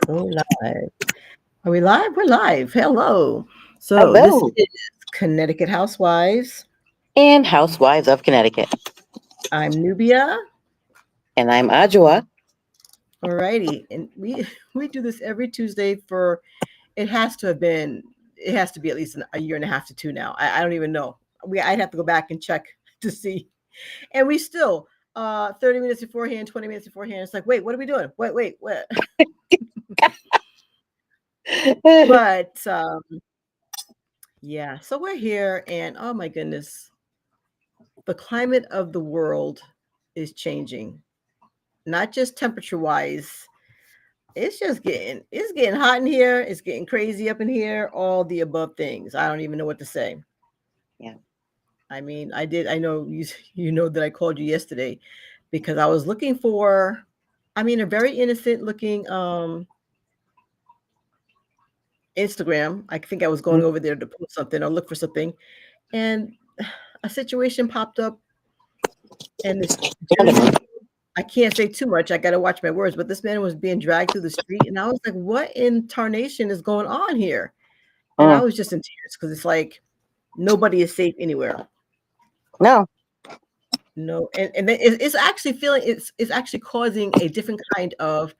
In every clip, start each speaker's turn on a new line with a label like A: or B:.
A: Go live. Are we live? We're live. Hello. So this
B: Hello,
A: is Connecticut Housewives.
B: and Housewives of Connecticut.
A: I'm Nubia.
B: And I'm Ajwa.
A: Alrighty. And we we do this every Tuesday for it has to have been it has to be at least a year and a half to two now. I don't even know. I'd have to go back and check to see. And we still 30 minutes beforehand, 20 minutes beforehand. It's like, wait, what are we doing? Wait, what? But yeah, so we're here and oh my goodness, the climate of the world is changing, not just temperature wise. It's getting hot in here. It's getting crazy up in here. All the above things. I don't even know what to say.
B: Yeah.
A: I mean, I know you. You know that I called you yesterday because I was looking for. I mean, a very innocent looking Instagram. I think I was going over there to post something or look for something, and a situation popped up, and this gentleman. I can't say too much. I got to watch my words, but this man was being dragged through the street, and I was like, "What in tarnation is going on here?" And I
B: Mm,
A: was just in tears because it's like nobody is safe anywhere.
B: no.
A: No, and it's actually feeling it's actually causing a different kind of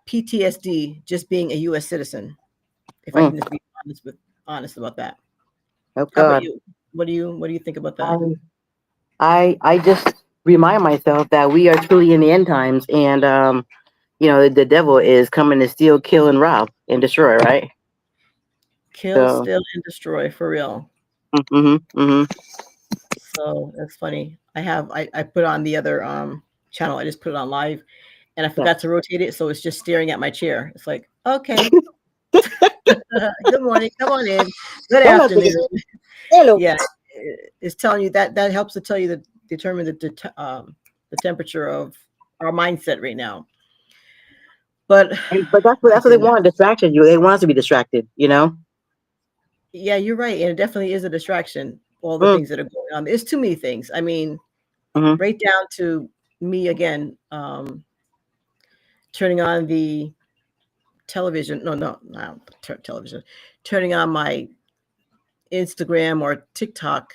A: PTSD just being a U.S. citizen. If I
B: Mm,
A: can just be honest about that.
B: oh
A: How about
B: God.
A: you? What do you think about
B: I,
A: that?
B: I just remind myself that we are truly in the end times, and the devil is coming to steal, kill, and rob and destroy. Right.
A: Kill,
B: So.
A: steal, and destroy for real.
B: Mm-hmm, mm-hmm.
A: So that's funny. I put on the other channel. I just put it on live, and I
B: Yeah.
A: forgot to rotate it, so it's just staring at my chair. It's like, okay, good morning, come on in. Good
B: Don't have to get.
A: afternoon.
B: Hello.
A: Yeah, it's telling you that helps to tell you the determine the temperature of our mindset right now. But
B: But
A: my
B: that's what they
A: goodness,
B: want, distraction. You. They want us to be distracted. You know.
A: yeah, you're right, and it definitely is a distraction. All the
B: Mm,
A: things that are going on. There's too many things. I mean,
B: mm-hmm.
A: right down to me again, turning on the television. No, not television. Turning on my Instagram or TikTok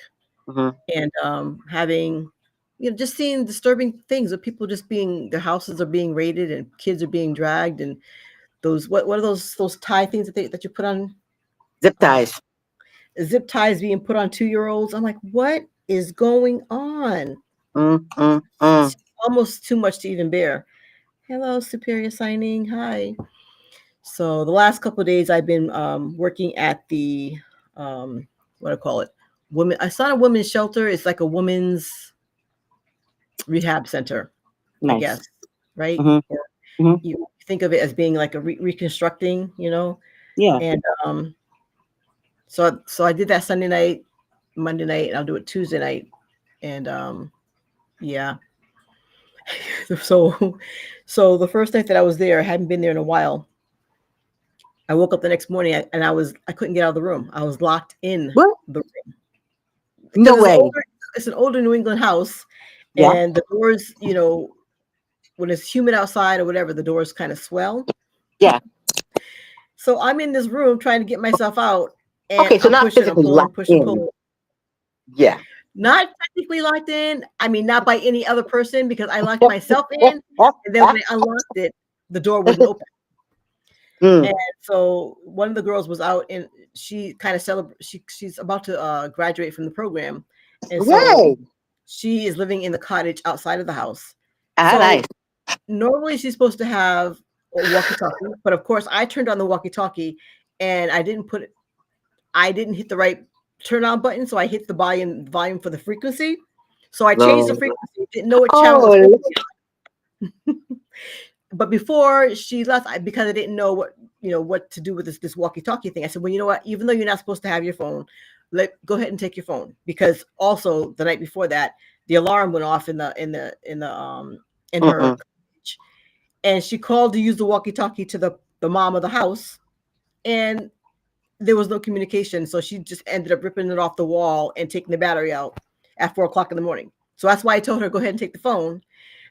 B: Mm-hmm.
A: and having just seeing disturbing things of people just being their houses are being raided and kids are being dragged and those what are those tie things that you put on
B: Zip
A: uh,
B: ties.
A: zip ties being put on 2 year olds. I'm like, what is going on?
B: Mm, mm, mm.
A: It's almost too much to even bear. Hello, Superior signing. Hi. So the last couple of days I've been working at the what do I call it? Women. It's not a women's shelter. It's like a women's rehab center, I
B: Nice.
A: guess, right?
B: Mm-hmm,
A: Or
B: mm-hmm.
A: you think of it as being like a reconstructing,
B: Yeah.
A: and so I did that Sunday night, Monday night, and I'll do it Tuesday night, and yeah. So so the first night that I was there, I hadn't been there in a while. I woke up the next morning and I couldn't get out of the room. I was locked in
B: What?
A: the room because
B: No way.
A: it's an older New England house,
B: Yeah.
A: and the doors, when it's humid outside or whatever, the doors kind of swell.
B: Yeah.
A: So I'm in this room trying to get myself out, and
B: Okay, so not
A: I'm
B: physically
A: pulling,
B: locked
A: pushing,
B: in.
A: pull.
B: Yeah.
A: Not technically locked in. I mean, not by any other person because I locked myself in, and then when I unlocked it, the door wouldn't open.
B: Mm.
A: And so one of the girls was out, and she kind of celebrate. She's about to graduate from the program, and so
B: Right.
A: she is living in the cottage outside of the house.
B: Ah,
A: So
B: nice.
A: normally she's supposed to have a walkie-talkie, but of course I turned on the walkie-talkie and I didn't hit the right turn on button, so I hit the volume for the frequency. So I changed the
B: Lord.
A: frequency, didn't know what channel it was
B: Oh,
A: supposed to be on. But before she left, because I didn't know what to do with this walkie-talkie thing, I said, well, you know what? Even though you're not supposed to have your phone, go ahead and take your phone because also the night before that, the alarm went off in her
B: mm-mm.
A: cottage, and she called to use the walkie-talkie to the mom of the house, and there was no communication. So she just ended up ripping it off the wall and taking the battery out at 4 o'clock in the morning. So that's why I told her, go ahead and take the phone.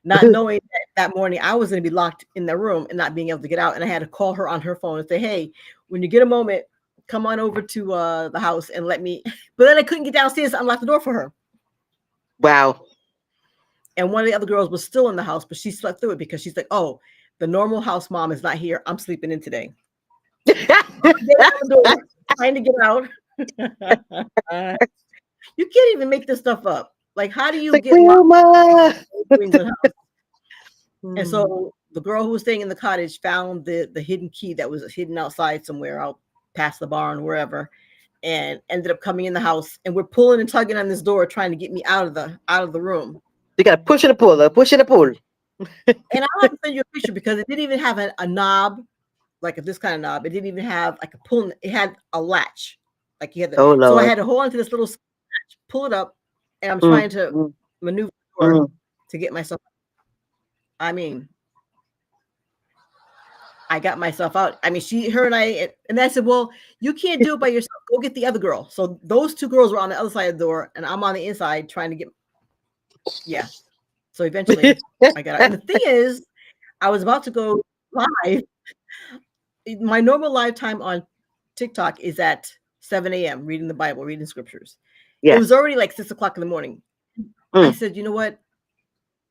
A: not knowing that morning I was going to be locked in the room and not being able to get out. And I had to call her on her phone and say, hey, when you get a moment, come on over to the house and let me. But then I couldn't get downstairs to unlock the door for her.
B: Wow.
A: And one of the other girls was still in the house, but she slept through it because she's like, oh, the normal house mom is not here. I'm sleeping in today. Trying to get out. You can't even make this stuff up. Like, how do you
B: like,
A: get And so the girl who was staying in the cottage found the hidden key that was hidden outside somewhere out past the barn, wherever, and ended up coming in the house. And we're pulling and tugging on this door, trying to get me out of the room.
B: You got to push and pull, push and pull.
A: And I'll have to send you a picture because it didn't even have a knob, like this kind of knob. It didn't even have like a pull. It had a latch. Like you had to, so I had to hold on to this little latch, pull it up, and I'm trying to maneuver the door to get myself. I mean, I got myself out. I mean, her and I, and I said, well, you can't do it by yourself. Go get the other girl. So those two girls were on the other side of the door, and I'm on the inside trying to get. Yeah. So eventually I got out. And the thing is, I was about to go live. My normal live time on TikTok is at 7 a.m. reading the Bible, reading scriptures. Yeah. It was already like 6 o'clock in the morning. I said, you know what?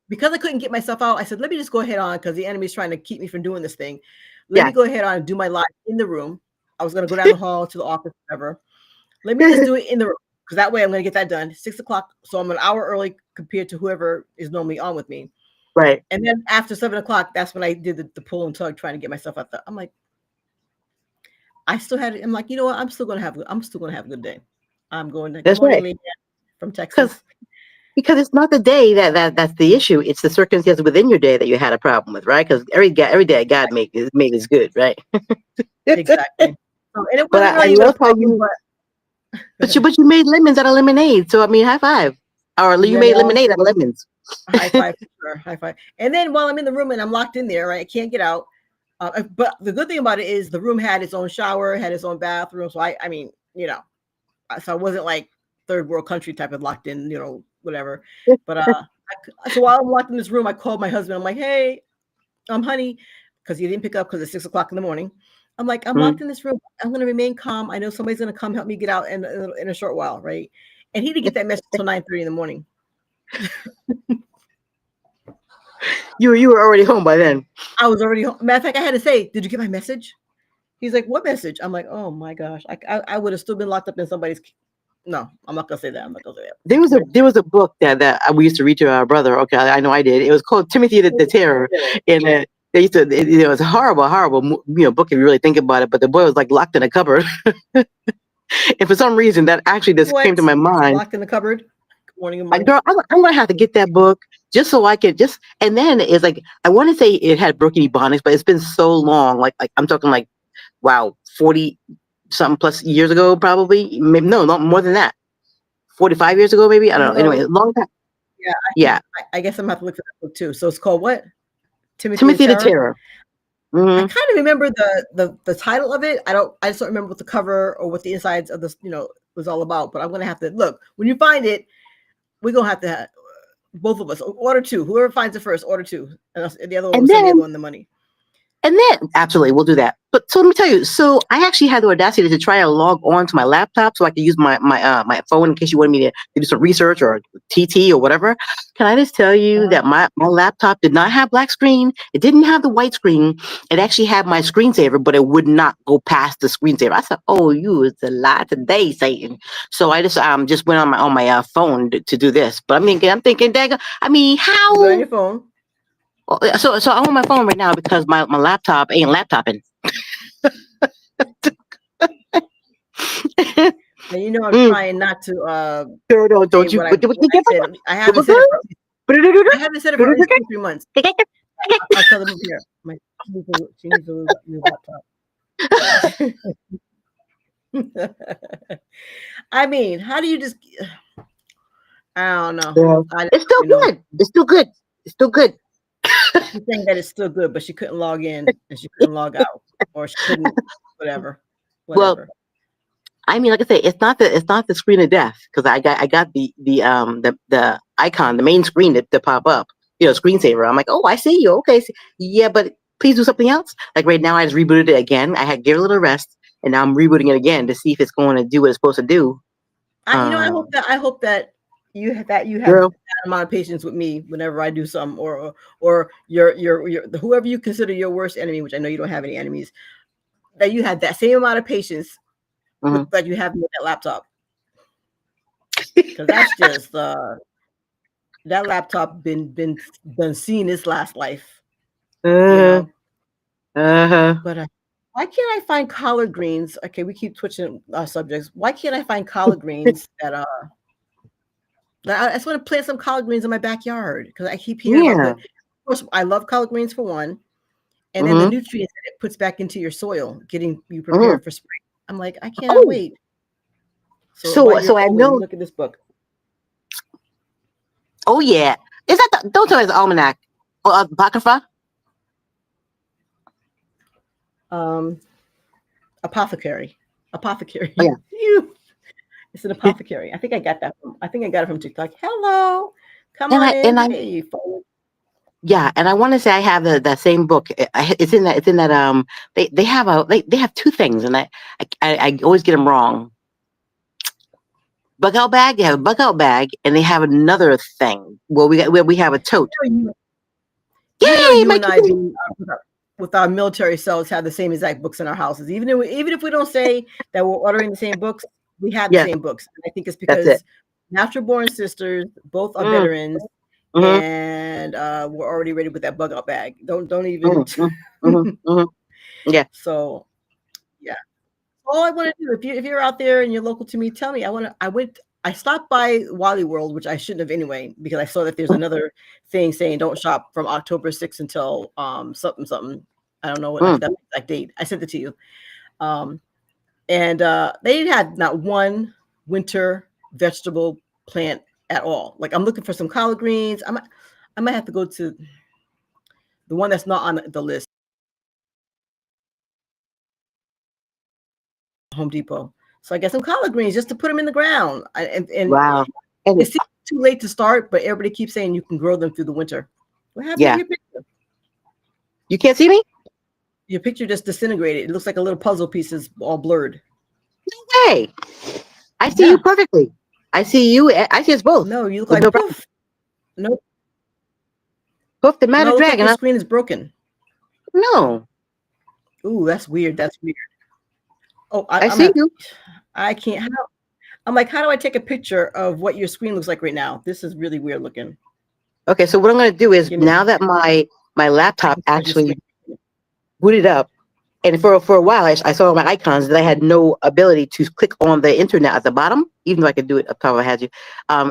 A: Because I couldn't get myself out, I said, let me just go ahead on because the enemy's trying to keep me from doing this thing. Let me go ahead on and do my live in the room. I was going to go down the hall to the office, whatever. Let me just do it in the room because that way I'm going to get that done. 6 o'clock. So I'm an hour early compared to whoever is normally on with me.
B: Right.
A: And then after 7 o'clock, that's when I did the pull and tug trying to get myself out there. I'm like, I still had it. I'm like, you know what? I'm still going to have a good day. I'm going to
B: that's right.
A: From Texas.
B: Because it's not the day that's the issue. It's the circumstances within your day that you had a problem with, right? Because every day God made is good, right?
A: Exactly. So, and it wasn't really even a problem,
B: but you made lemons out of lemonade. So I mean, high five. Or you made lemonade out of lemons.
A: High five, sure, high five. And then while I'm in the room and I'm locked in there, right, I can't get out. But the good thing about it is the room had its own shower, had its own bathroom. So I mean, you know, so I wasn't like third world country type of locked in, you know, whatever. But so while I'm locked in this room, I called my husband. I'm like, hey, honey, because he didn't pick up because it's 6 o'clock in the morning. I'm like, I'm locked in this room. I'm going to remain calm. I know somebody's going to come help me get out in a short while, right? And he didn't get that message until 9:30 in the morning.
B: You were already home by then.
A: I was already home. Matter of fact, I had to say, did you get my message? He's like, what message? I'm like, oh my gosh. I would have still been locked up in somebody's. No, I'm not gonna say that. I'm not gonna say that.
B: There was a book that we used to read to our brother. Okay, I know I did. It was called Timothy the Terror, and they used to. It was a horrible book if you really think about it. But the boy was like locked in a cupboard, and for some reason that actually just came to my mind.
A: Locked in the cupboard. Good morning.
B: Girl, I'm gonna have to get that book just so I can just. And then it's like I want to say it had Brooke Ebonics, but it's been so long. Like I'm talking like, wow, 40 something plus years ago, probably. Maybe, no, not more than that. 45 years ago, maybe. I don't know. Anyway, a long time.
A: Yeah. I guess I'm gonna have to look for that book too. So it's called what?
B: Timothy the Terror.
A: I kind of remember the title of it. I just don't remember what the cover or what the insides of this, was all about. But I'm gonna have to look. When you find it, we're gonna have to both of us order two. Whoever finds it first, order two, and the other one will send the other one the money.
B: And then, absolutely, we'll do that. But so let me tell you. So I actually had the audacity to try to log on to my laptop so I could use my phone in case you wanted me to do some research or TT or whatever. Can I just tell you that my laptop did not have black screen? It didn't have the white screen. It actually had my screensaver, but it would not go past the screensaver. I said, "Oh, you is a lie today, Satan." So I just went on my phone to do this. But I'm thinking, dang, I mean, how?
A: You on your phone.
B: So I'm on my phone right now because my laptop ain't laptopping.
A: And I'm trying not to.
B: Don't you?
A: I haven't said it for at least 3 months. I'll tell them here. She needs a new laptop. I mean, how do you just? I don't know.
B: It's still good. It's still good. It's still good.
A: She's saying that it's still good, but she couldn't log in and she couldn't log out, or she couldn't whatever.
B: Well, I mean, like I say, it's not the screen of death because I got the icon, the main screen to pop up. screensaver. I'm like, oh, I see you. Okay, yeah, but please do something else. Like right now, I just rebooted it again. I had give it a little rest, and now I'm rebooting it again to see if it's going to do what it's supposed to do.
A: I hope that you have that
B: Girl,
A: amount of patience with me whenever I do something, or your whoever you consider your worst enemy, which I know you don't have any enemies, that you had that same amount of patience with that you have with that laptop, because that's just that laptop been seen its last life, you know.
B: uh-huh.
A: But why can't I find collard greens? Okay, we keep switching subjects. Why can't I find collard greens that I just want to plant some collard greens in my backyard because I keep hearing about
B: Yeah.
A: of course, I love collard greens for one, and then the
B: Mm-hmm.
A: nutrients that it puts back into your soil, getting you
B: Mm-hmm.
A: prepared for spring. I'm like, I cannot
B: Oh,
A: wait. So while
B: so
A: you're
B: I
A: going,
B: know.
A: look at this book.
B: Oh yeah, is that don't tell me it's almanac or apocrypha?
A: Um, apothecary,
B: Oh yeah,
A: you. It's an apothecary. I think I got it from TikTok. Hello, come
B: and
A: on
B: I and
A: in.
B: I
A: Hey, folks.
B: yeah, and I want to say I have that same book. It's in that they have they have two things, and I always get them wrong. Bug out bag. They have a bug out bag, and they have another thing where we have a tote.
A: You know,
B: Yay,
A: you
B: my
A: and I
B: computer.
A: do with our military selves have the same exact books in our houses. Even if we don't say that we're ordering the same books, we have the
B: Yeah,
A: same books. And I think it's
B: that's it.
A: because natural born sisters both are
B: Mm,
A: veterans,
B: mm-hmm,
A: and we're already ready with that bug out bag. Don't
B: mm,
A: even.
B: mm, mm-hmm, mm-hmm. Yeah,
A: So yeah. All I want to do, if you're out there and you're local to me, tell me. I stopped by Wally World, which I shouldn't have anyway, because I saw that there's another thing saying don't shop from October 6th until something something. I don't know what
B: mm,
A: that exact date. I sent it to you. Um, and they had not one winter vegetable plant at all. Like I'm looking for some collard greens. I might have to go to the one that's not on the list, Home Depot. So I get some collard greens just to put them in the ground. And
B: wow. And
A: it seems too late to start, but everybody keeps saying you can grow them through the winter. What happened to
B: yeah,
A: your picture?
B: you can't see me.
A: Your picture just disintegrated. It looks like a little puzzle pieces all blurred.
B: Hey, I see you
A: Yeah.
B: perfectly. I see you. I see us both
A: No, you look
B: with
A: like
B: no problem.
A: poof. No,
B: Poof the matter
A: no, it looks like
B: dragon.
A: your screen is broken.
B: No,
A: Ooh, that's weird. That's weird. Oh,
B: I
A: I'm
B: see
A: have.
B: you.
A: I can't. I'm like, how do I take a picture of what your screen looks like right now? This is really weird looking.
B: Okay, so what I'm going to do is
A: Give me
B: now that my laptop
A: your screen.
B: actually booted up, and for a while I saw my icons that I had no ability to click on the internet at the bottom, even though I could do it up top. I had you.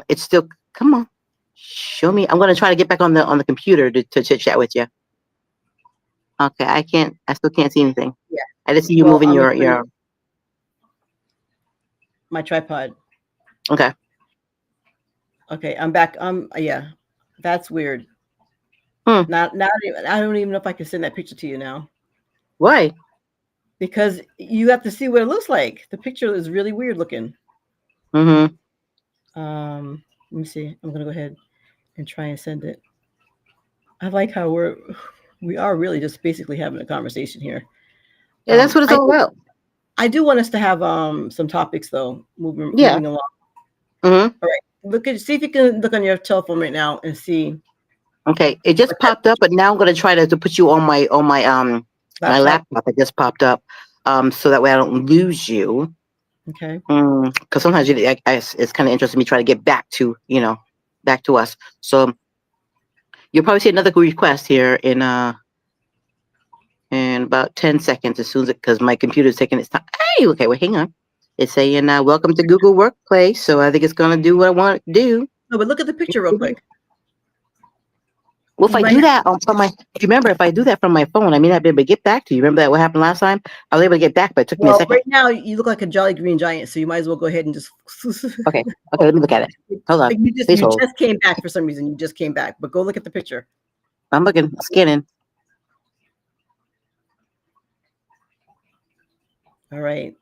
B: It's still come on, show me. I'm going to try to get back on the computer to chit chat with you. Okay, I can't. I still can't see anything.
A: Yeah.
B: I just see you
A: Well,
B: moving
A: I'm gonna show you
B: your.
A: my tripod.
B: Okay.
A: Okay, I'm back. Yeah, that's weird.
B: Hmm.
A: Not even, I don't even know if I can send that picture to you now
B: Why?
A: because you have to see what it looks like. The picture is really weird looking.
B: Mm-hmm.
A: Let me see. I'm gonna go ahead and try and send it. I like how we are really just basically having a conversation here.
B: Yeah, that's what it's
A: I
B: all about.
A: I do want us to have some topics though,
B: Yeah.
A: moving along.
B: Mm-hmm.
A: All right, see if you can look on your telephone right now and see
B: Okay, it just
A: what that
B: popped up, but now I'm gonna try to put you on my
A: laptop.
B: laptop. It just popped up, so that way I don't lose you.
A: Okay.
B: Because sometimes it's kind of interesting me trying to get back to back to us. So you'll probably see another request here in about 10 seconds as soon as because my computer's taking its time. Hey, okay, well hang on. It's saying welcome to Google Workplace, so I think it's gonna do what I want it to do.
A: No, but look at the picture real quick.
B: Well, if
A: You
B: I
A: might
B: do that from my, if you remember, if I do that from my phone, I may not be able to get back to you. Remember that what happened last time? I was able to get back, but it took me a
A: Well,
B: second.
A: right now you look like a jolly green giant, so you might as well go ahead and just.
B: Okay, okay, let me look at it. Hold on,
A: Like
B: please
A: you
B: hold.
A: just came back for some reason. You just came back, but go look at the picture.
B: I'm looking, scanning.
A: All right.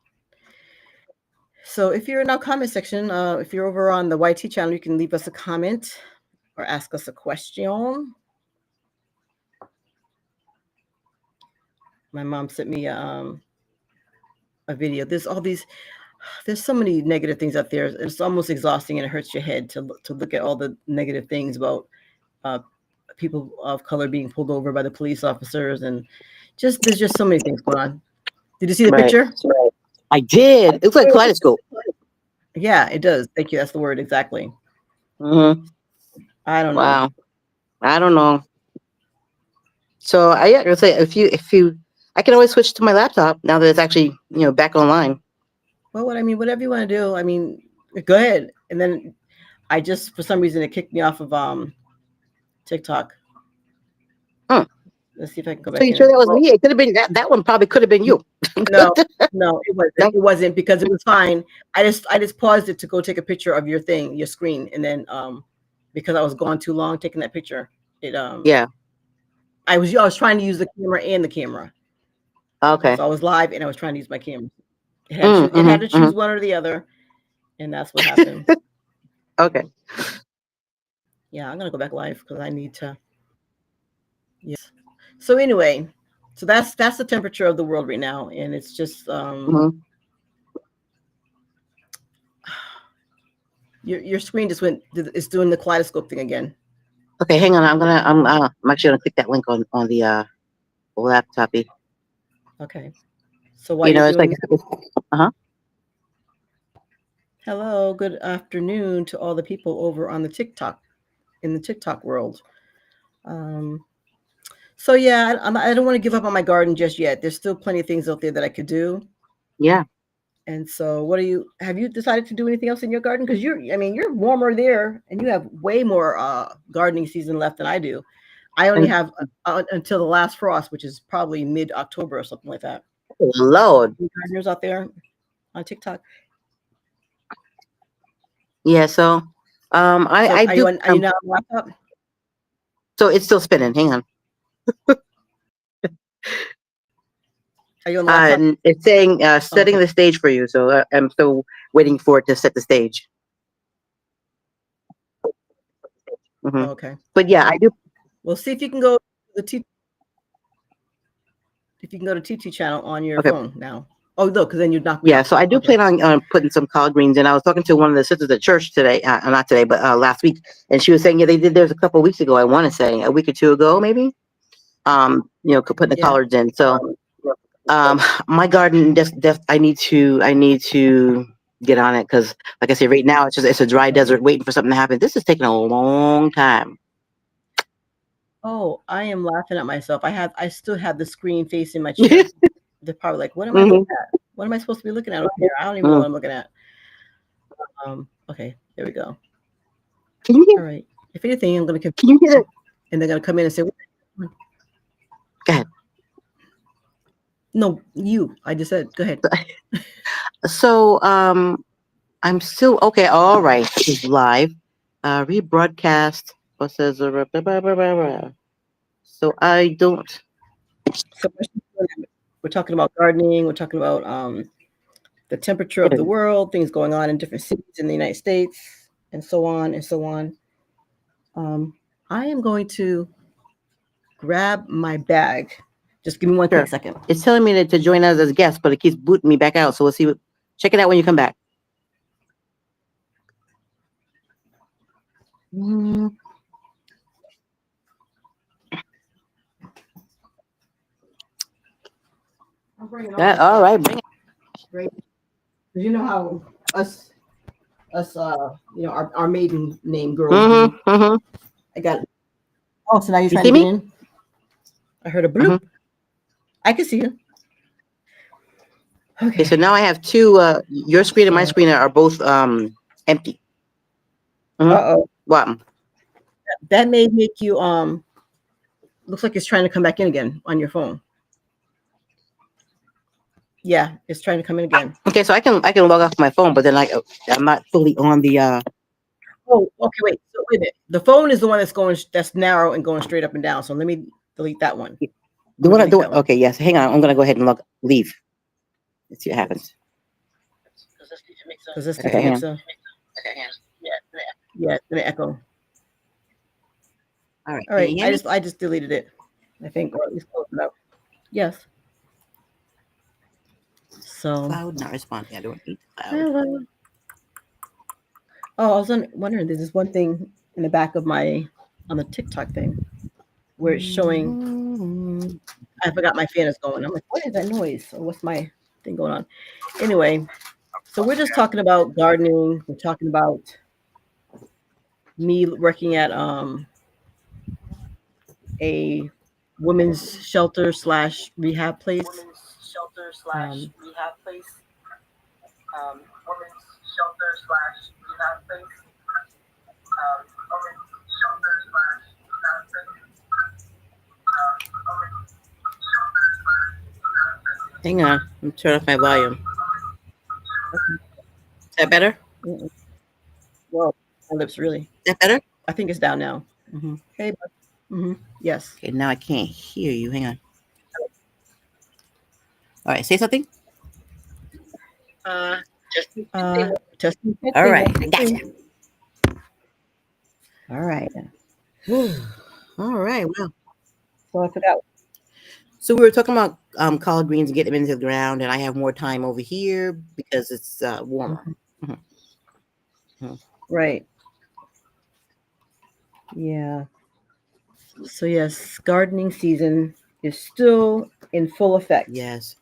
A: So if you're in our comment section, if you're over on the YT channel, you can leave us a comment. or ask us a question. My mom sent me a video. There's so many negative things out there. It's almost exhausting and it hurts your head to look at all the negative things about uh, people of color being pulled over by the police officers, and there's just so many things going on. Did you see the
B: Right.
A: picture?
B: I did. It looks like kaleidoscope.
A: Yeah, it does. Thank you. That's the word exactly.
B: Mm-hmm.
A: I don't know.
B: Wow. I don't know. So I would say if you, I can always switch to my laptop now that it's actually back online.
A: Well, whatever you want to do. Go ahead. And then for some reason it kicked me off of TikTok.
B: Hmm.
A: Let's see if I can go back.
B: So you sure that was me? It could have been that one. Probably could have been you.
A: No, it wasn't.
B: No?
A: It wasn't because it was fine. I just paused it to go take a picture of your screen, and then because I was gone too long taking that picture,
B: Yeah.
A: I was trying to use the camera and the camera.
B: Okay.
A: So I was live and I was trying to use my camera. It had to choose one or the other, and that's what happened.
B: Okay.
A: Yeah, I'm gonna go back live because I need to. Yes. So anyway, so that's the temperature of the world right now, and it's just your screen just went. It's doing the kaleidoscope thing again.
B: Okay, hang on. I'm actually gonna click that link on the laptop.
A: Okay. So while you're
B: it's
A: doing,
B: like
A: hello, good afternoon to all the people over on the in the TikTok world. So yeah, I don't want to give up on my garden just yet. There's still plenty of things out there that I could do.
B: Yeah.
A: And so, have you decided to do anything else in your garden? Because you're warmer there, and you have way more gardening season left than I do. I only have until the last frost, which is probably mid-October or something like that.
B: Lord.
A: Gardeners out there on TikTok.
B: Yeah. So, I do.
A: Are you not on the laptop?
B: So it's still spinning. Hang on.
A: Are you on the laptop?
B: It's saying setting the stage for you. So I'm still waiting for it to set the stage. Mm-hmm.
A: Okay.
B: But yeah, I do.
A: Well, see if you can go to the TT channel on your phone now. Oh no, because then you'd knock me out.
B: So I do plan on putting some collard greens. And I was talking to one of the sisters at church today, not today, but last week, and she was saying, yeah, they did theirs a couple of weeks ago. I want to say a week or two ago, maybe. Putting the collards in. So, my garden I need to get on it because, like I said, right now it's a dry desert waiting for something to happen. This is taking a long time.
A: Oh, I am laughing at myself. I still have the screen facing my chair. They're probably like, what am I looking at? What am I supposed to be looking at over here? I don't even know what I'm looking at. Okay, there we go.
B: Can you hear?
A: All right. If anything, I'm gonna
B: Can you hear it?
A: And they're gonna come in and say,
B: go ahead.
A: No, you. I just said, go ahead.
B: So, I'm still okay. All right, this is live. Rebroadcast. What says? So I don't.
A: So we're talking about gardening. We're talking about the temperature of the world, things going on in different cities in the United States, and so on and so on. I am going to grab my bag. Just give me one quick second.
B: It's telling me to join us as a guest, but it keeps booting me back out. So we'll see. Check it out when you come back. All right, bring it.
A: Right. You know how us, our maiden name girls. I got it. Oh, so now you're trying to get in? I heard a bloop. I can see you. Okay.
B: So now I have two. Your screen and my screen are both empty.
A: Uh-oh.
B: What?
A: That may make you looks like it's trying to come back in again on your phone. Yeah, it's trying to come in again.
B: Okay, so I can log off my phone, but then I'm not fully on the
A: Oh, okay, wait. So wait a minute. The phone is the one that's narrow and going straight up and down. So let me delete that one.
B: The one I do. Okay, yes. Hang on. I'm gonna go ahead and leave. Let's see what happens.
A: Because this makes sense. Yeah, let me echo.
B: All right.
A: All
B: Can
A: right.
B: you hear me?
A: I just deleted it. I think, or at least closed it out. Yes. So,
B: Cloud not responding. I don't need cloud.
A: hello. Oh, I was wondering. There's this one thing in the back of my on the TikTok thing where it's showing.
B: Mhm.
A: I forgot my fan is going. I'm like, what is that noise? Or what's my thing going on? Anyway, so we're just talking about gardening. We're talking about me working at a women's shelter slash rehab place.
B: Women's shelter slash
A: Um,
B: rehab place. Women's shelter slash rehab place. Women's shelter slash rehab place. Women's shelter slash rehab place. Hang on, I'm turning off my volume. Is that better?
A: mm-mm. Well, my lips really.
B: Is that better?
A: I think it's down now. Hey, yes.
B: Okay, now I can't hear you. Hang on. All right, say something.
A: Uh,
B: Testing.
A: testing.
B: All right,
A: Testing.
B: gotcha.
A: All right.
B: All right. Well,
A: So I forgot.
B: so we were talking about collard greens and getting them into the ground, and I have more time over here because it's warmer.
A: Right. Yeah. So yes, gardening season is still in full effect.
B: Yes.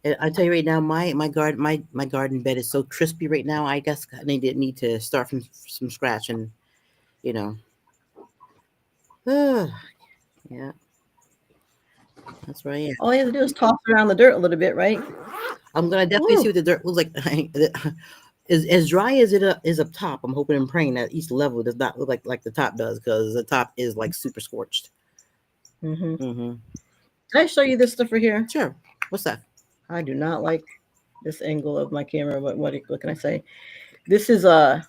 B: And I tell you right now, my garden bed is so crispy right now. I guess I need to start from scratch, and you know, yeah, that's right. Yeah.
A: All you have to do is toss around the dirt a little bit, right?
B: I'm gonna definitely see what the dirt looks like. As dry as it is up top, I'm hoping and praying that each level does not look like the top does, because the top is like super scorched.
A: Mm-hmm.
B: Mm-hmm.
A: Can I show you this stuff right here?
B: Sure. What's that?
A: I do not like this angle of my camera, but what can I say? This is
B: Oh.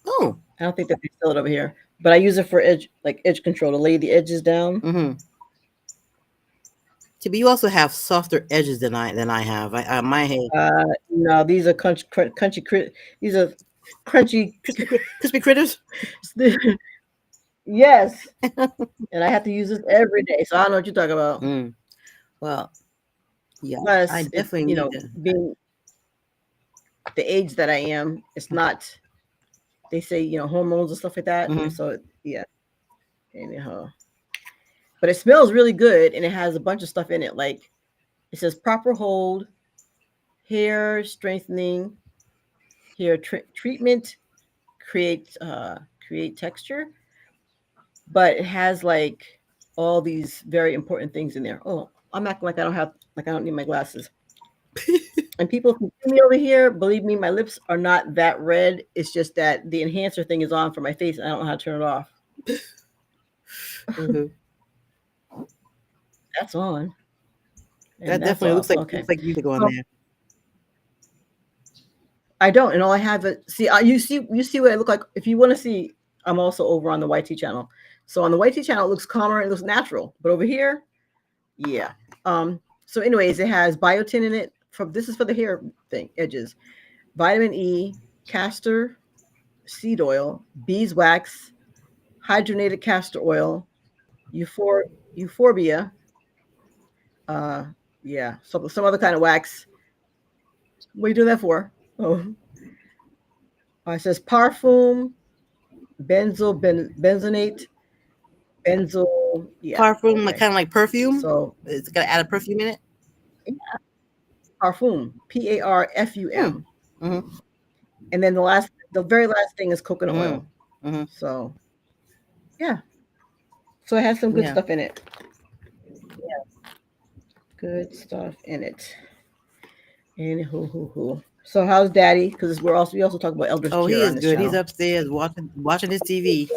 A: I don't think that they sell it over here, but I use it for edge control to lay the edges down.
B: Mm-hmm. But you also have softer edges than I have. My hair.
A: No, these are these are crunchy,
B: crispy critters.
A: yes, and I have to use this every day, so I don't know what you're talking about.
B: Well, yeah,
A: Plus,
B: I definitely need to.
A: being the age that I am, it's not. They say hormones and stuff like that, and so yeah. Anyhow, but it smells really good, and it has a bunch of stuff in it. Like it says proper hold, hair strengthening, hair treatment, create texture, but it has like all these very important things in there. Oh, I'm acting like I don't need my glasses. And people who see me over here, believe me, my lips are not that red. It's just that the enhancer thing is on for my face, and I don't know how to turn it off. That's on. And
B: that definitely looks like you to go on there.
A: I don't, and all I have is you see what I look like. If you want to see, I'm also over on the YT channel. So on the YT channel, it looks calmer, it looks natural. But over here, yeah. So anyways, it has biotin in it. This is for the hair thing, edges. Vitamin E, castor seed oil, beeswax, hydrogenated castor oil, euphorbia, yeah, some other kind of wax. What are you doing that for? Oh, it says parfum, benzonate, yeah.
B: Parfum, like kind of like perfume.
A: So
B: it's gonna add a perfume in it.
A: Yeah. Parfum, PARFUM. And then the very last thing is coconut oil. So yeah. So it has some good stuff in it. Yeah. Good stuff in it. And So how's Daddy? Because we also talk about elders.
B: Oh, he is good. He's upstairs watching his TV.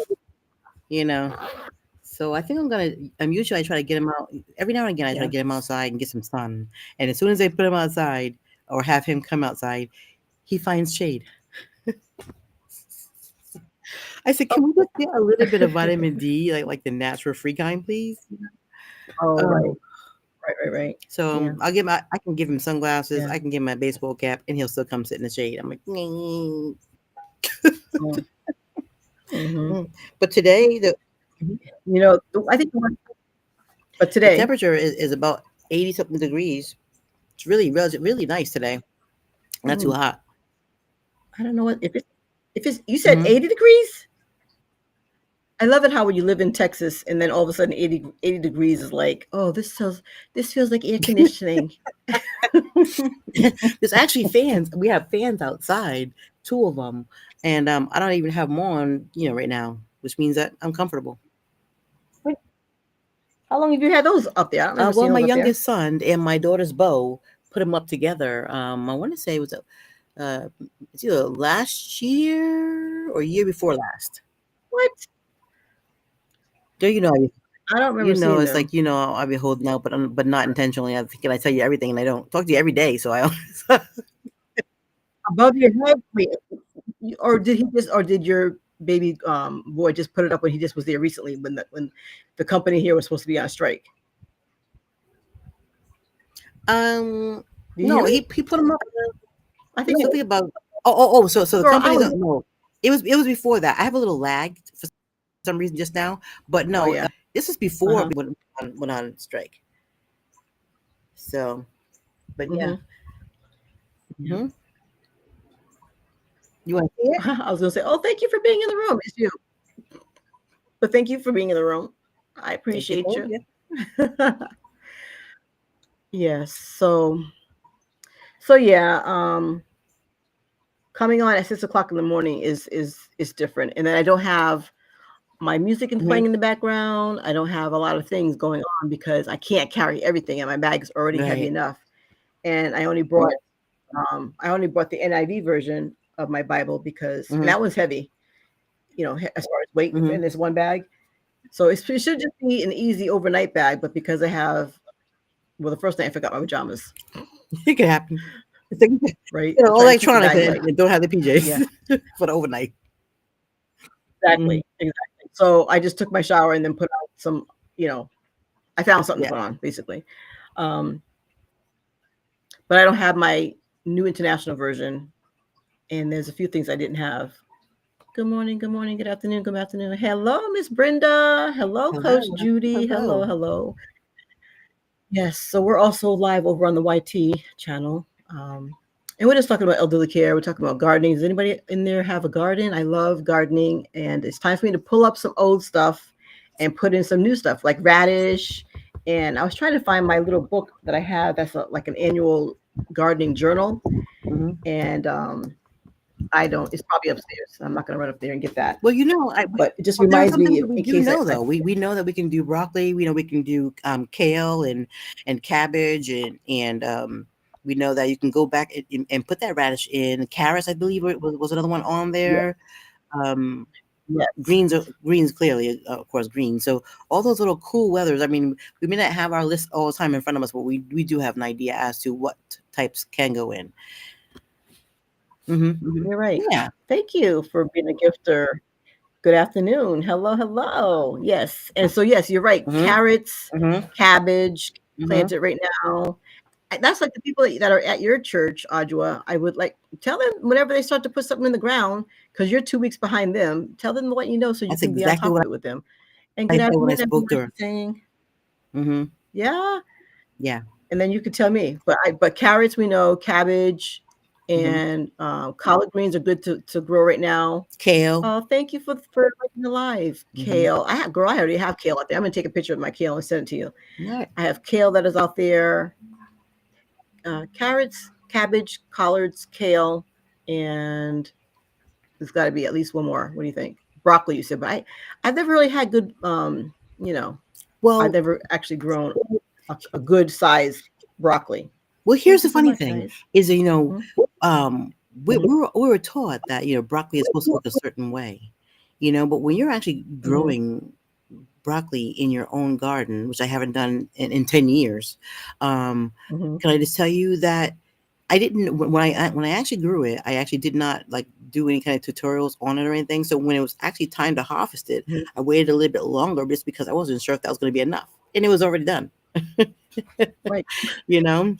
B: So I think I'm usually I try to get him out every now and again. I try to get him outside and get some sun. And as soon as I put him outside or have him come outside, he finds shade. I said, can we just get a little bit of vitamin D, like the natural free kind, please?
A: Oh, right.
B: So I can give him sunglasses. I can give him a baseball cap, and he'll still come sit in the shade. I'm like, but today Mhm.
A: I think but
B: The
A: today,
B: temperature is about 80 something degrees. It's really nice today. Not too
A: mm,
B: hot.
A: I don't know if it's you said
B: Hmm
A: 80 degrees. I love it how when you live in Texas and then all of a sudden 80 degrees is like, oh, this feels like air conditioning.
B: There's actually fans. We have fans outside, two of them, and I don't even have them on, right now, which means that I'm comfortable.
A: Wait, how long have you had those up there? I don't remember
B: Well,
A: seeing
B: my
A: those up there.
B: youngest son and my daughter's beau put them up together. I want to say it was uh, it's either last year or year before last.
A: What?
B: Do
A: I don't remember seeing
B: it's
A: them.
B: like I've been holding out, but not intentionally. I think I tell you everything, and I don't talk to you every day, so I.
A: Above your head? Wait, or did your baby boy just put it up when he just was there recently when the company here was supposed to be on strike?
B: um,
A: Do you hear
B: no,
A: me?
B: he put them up.
A: I
B: It was
A: think
B: something about so the
A: girl, I
B: company
A: was.
B: no, it was before that. I have a little lag for some reason just now, but
A: Oh
B: no,
A: yeah.
B: this is before
A: Uh-huh.
B: we went on strike. So, but yeah.
A: Mm-hmm. Yeah.
B: Hmm You want to see it?
A: I was gonna say, oh, thank you for being in the room. It's you. But thank you for being in the room. I
B: Thank you,
A: appreciate
B: told
A: you.
B: you.
A: Yes. So yeah, coming on at 6 o'clock in the morning is different. And then I don't have my music and
B: Hmm
A: playing in the background. I don't have a lot of things going on because I can't carry everything, and my bag is already heavy
B: Right.
A: enough. And I only brought the NIV version of my Bible because and
B: hmm
A: that was heavy, as far as weight in
B: hmm
A: this one bag. So it should just be an easy overnight bag, but because I have the first night I forgot my pajamas,
B: It could happen. It's like,
A: right? I'm
B: all
A: trying to keep the
B: electronics
A: bag light.
B: and don't have the
A: Yeah,
B: PJs for the overnight. Mhm.
A: exactly. So I just took my shower and then put on some, you know, I found something to
B: Yeah.
A: put on basically. Um, but I don't have my new international version, and there's a few things I didn't have. Good morning, good afternoon, good afternoon. Hello, Miss Brenda. Hello,
B: Hello.
A: Coach Judy. Hello,
B: Hello.
A: hello. Yes, so we're also live over on the YT channel. And we're just talking about elderly care. We're talking about gardening. Does anybody in there have a garden? I love gardening, and it's time for me to pull up some old stuff and put in some new stuff like radish. And I was trying to find my little book that I have that's like an annual gardening journal.
B: Mhm.
A: And I don't, it's probably upstairs. I'm not going to run up there and get that.
B: Well,
A: But it just
B: there are
A: reminds
B: some things
A: me
B: that we
A: in
B: do
A: case
B: know
A: I
B: though. We know that we can do broccoli. We know we can do kale and cabbage and we know that you can go back and put that radish in. Carrots, I believe, was another one on
A: yeah,
B: there. Um,
A: yes.
B: greens clearly, of course, greens. So all those little cool weathers. I mean, we may not have our list all the time in front of us, but we do have an idea as to what types can go in.
A: You're right.
B: Yeah.
A: Thank you for being a gifter. Good afternoon. Hello, hello. Yes. And so, yes, you're right.
B: hmm
A: Carrots,
B: hmm
A: cabbage,
B: hmm
A: planted right now. That's like the people that are at your church, Adjua. I would like tell them whenever they start to put something in the ground, because you're 2 weeks behind them. Tell them to let you know so you
B: That's
A: can be on
B: exactly
A: top of
B: what
A: it with them. And
B: I
A: good
B: said when I
A: afternoon,
B: spoke to
A: everybody
B: her.
A: saying,
B: Hmm
A: yeah.
B: Yeah.
A: And then you could tell me. But carrots we know, cabbage,
B: hmm
A: and collard greens are good to grow right now.
B: Kale.
A: Oh, thank you for liking the live.
B: hmm
A: Kale. I already have kale out there. I'm gonna take a picture of my kale and send it to you.
B: Right.
A: I have kale that is out there, carrots, cabbage, collards, kale, and there's got to be at least one more. What do you think? Broccoli, you said, but I've never really had good, I've
B: Well,
A: never actually grown a good size broccoli.
B: here's
A: Thank
B: the
A: you so
B: funny
A: much,
B: thing
A: guys.
B: is that,
A: Mhm.
B: we were taught that, broccoli is supposed to look a certain way, but when you're actually
A: Mhm.
B: growing broccoli in your own garden, which I haven't done in 10 years, um,
A: Mhm.
B: can I just tell you that I didn't when I actually grew it, I actually did not like do any kind of tutorials on it or anything. So when it was actually time to harvest it,
A: Mhm.
B: I waited a little bit longer just because I wasn't sure if that was going to be enough, and it was already done.
A: Right.
B: You know?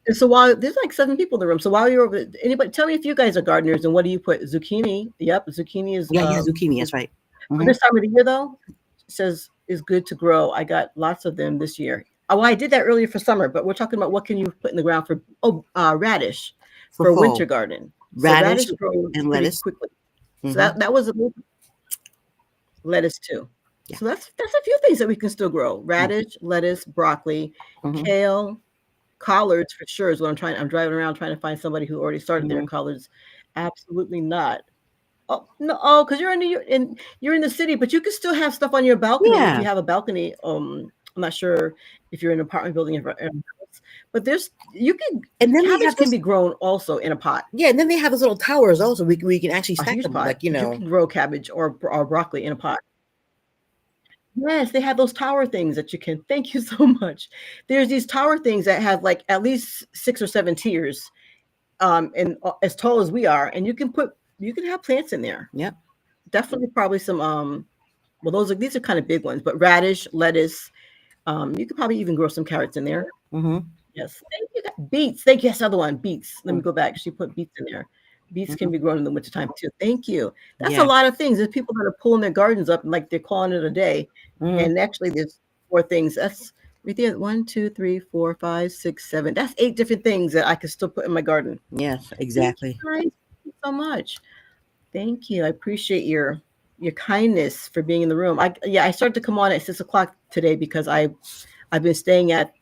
A: And so while there's like 7 people in the room, so while you're over, anybody tell me if you guys are gardeners and what do you put? Zucchini. Yep, zucchini is
B: Yeah, yeah, zucchini. That's right.
A: for
B: hmm
A: this time of the year though. says is good to grow. I got lots of them this year. Oh, well, I did that earlier for summer, but we're talking about what can you put in the ground for radish
B: For
A: for winter
B: fall,
A: garden. So
B: radish
A: radish grows
B: and
A: pretty
B: lettuce.
A: quickly. So
B: Hmm.
A: that was a lettuce too.
B: Yeah.
A: So that's a few things that we can still grow: radish, lettuce, broccoli,
B: Hmm.
A: kale, collards for sure is what I'm trying. I'm driving around trying to find somebody who already started their
B: Hmm.
A: collards. Absolutely not. Oh no! Oh, because you're in New York and you're in the city, but you can still have stuff on your balcony if
B: Yeah.
A: you have a balcony. I'm not sure if you're in an apartment building, but there's you can
B: And then they have
A: cabbage can
B: those.
A: be grown also in a pot,
B: Yeah, and then they have those little towers also. We can actually
A: a
B: stack
A: huge
B: them,
A: pot.
B: like, you
A: You
B: know.
A: can grow cabbage or broccoli in a pot. Yes, they have those tower things that you can. Thank you so much. There's these tower things that have like at least 6 or 7 tiers, and as tall as we are, and you can have plants in there.
B: Yep.
A: Definitely, probably some well, these are kind of big ones, but radish, lettuce. You could probably even grow some carrots in there.
B: Mm-hmm.
A: Yes, thank you. Beets. Thank you. That's the other one. Beets. Let me
B: Mm-hmm.
A: go back. She put beets in there. Beets can be grown in the wintertime too. Thank you. That's a
B: Yeah.
A: lot of things. There's people that are pulling their gardens up and like they're calling it a day.
B: Mm-hmm.
A: And actually, there's 4 things. That's right there. 1, 2, 3, 4, 5, 6, 7. That's 8 different things that I can still put in my garden.
B: Yes,
A: Thank
B: exactly.
A: you guys. Thank you so much. Thank you. I appreciate your kindness for being in the room. I started to come on at 6 o'clock today because I've been staying at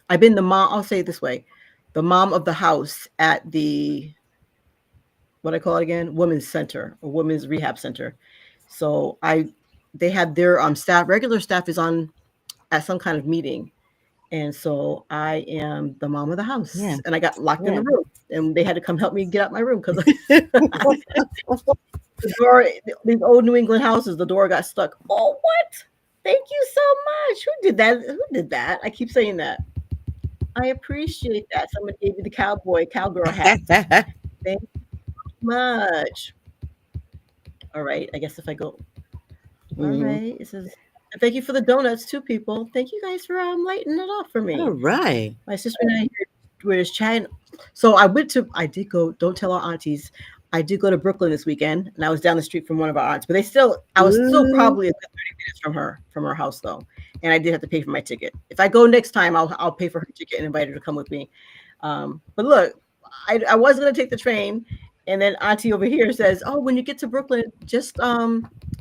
A: I've been the mom. I'll say it this way, the mom of the house at the what I call it again, women's center or women's rehab center. So they had their staff, regular staff is on at some kind of meeting, and so I am the mom of the
B: Yeah.
A: house, and I got locked in
B: Yeah.
A: the room, and they had to come help me get out my room because the door, these old New England houses, the door got stuck. Oh, what? Thank you so much. Who did that? Who did that? I keep saying that. I appreciate that. Someone gave you the cowgirl hat. Thank you much. All right. I guess if I go, all
B: Mhm.
A: right. It says, and thank you for the donuts too, people. Thank you guys for lighting it up for
B: All
A: me.
B: right.
A: My sister and I here were just chatting. So I did go, don't tell our aunties. I did go to Brooklyn this weekend and I was down the street from one of our aunts, but I was still
B: Ooh.
A: probably a good 30 minutes from her house though. And I did have to pay for my ticket. If I go next time, I'll pay for her ticket and invite her to come with me. But look, I was going to take the train. And then auntie over here says, oh, when you get to Brooklyn, just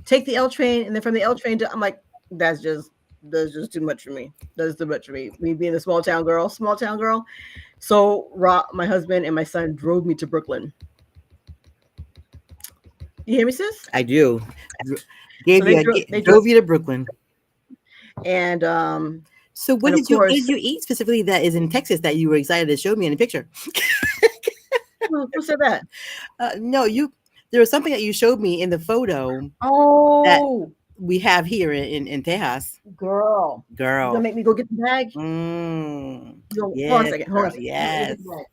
A: take the L train. And then from the L train I'm like, that's just too much for me. That's too much for me. Me being a small town girl. So my husband and my son drove me to Brooklyn. You hear me, sis?
B: I do.
A: So they drove,
B: Drove you to Brooklyn.
A: and
B: So
A: and of
B: what
A: course,
B: did you eat specifically that is in Texas that you were excited to show me in the picture?
A: who said that?
B: No, there was something that you showed me in the photo that
A: Oh,
B: we have here in Tejas.
A: girl, you gonna
B: Girl.
A: make me go get the bag?
B: Mm.
A: Hold on a
B: Yes,
A: second. Hold on a
B: girl.
A: second. Let me go
B: Yes.
A: get the bag.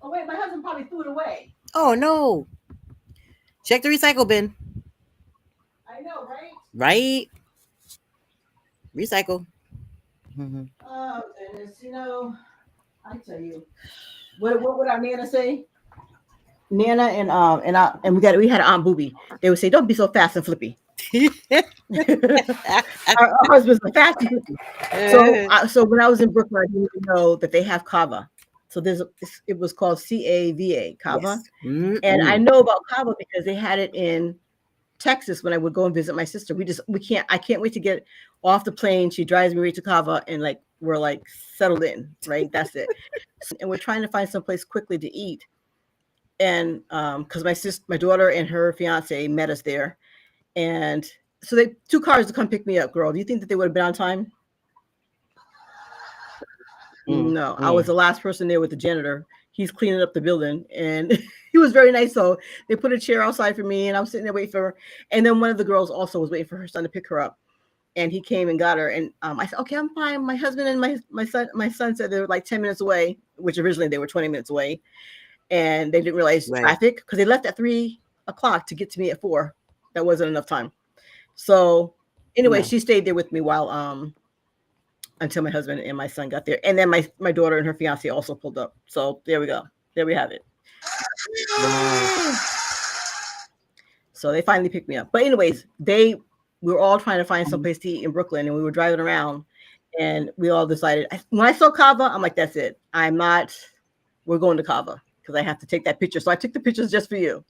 A: Oh wait, my husband probably threw it away.
B: Oh no. Check the recycle bin.
A: I know, right?
B: Right? Recycle. Mhm.
A: Oh goodness, I tell you, what would our Nana say? Nana and we had Aunt Booby. They would say, "Don't be so fast and flippy." Our husbands are fast and flippy. So when I was in Brooklyn, I didn't even know that they have kava. So it was called CAVA, kava,
B: Yes.
A: and I
B: Mm-mm.
A: know about kava because they had it in Texas when I would go and visit my sister. I can't wait to get off the plane. She drives me right to kava, and like we're like settled in, right? That's it. And we're trying to find some place quickly to eat. And because my daughter and her fiance met us there, and so they 2 cars to come pick me up. Girl, do you think that they would have been on time?
B: Mm,
A: No, I was
B: mm.
A: the last person there with the janitor. He's cleaning up the building, and he was very nice. So they put a chair outside for me, and I'm sitting there waiting for her. And then one of the girls also was waiting for her son to pick her up, and he came and got her. And I said, "Okay, I'm fine." My husband and my son said they were like 10 minutes away, which originally they were 20 minutes away, and they didn't realize
B: Right.
A: traffic because they left at 3 o'clock to get to me at 4. That wasn't enough time. So anyway,
B: No.
A: she stayed there with me while until my husband and my son got there. And then my daughter and her fiance also pulled up. So there we go. There we have it.
B: Wow.
A: So they finally picked me up. But anyways, they we were all trying to find some place to eat in Brooklyn, and we were driving around, and we all decided. When I saw Kava, I'm like, that's it. We're going to Kava because I have to take that picture. So I took the pictures just for you.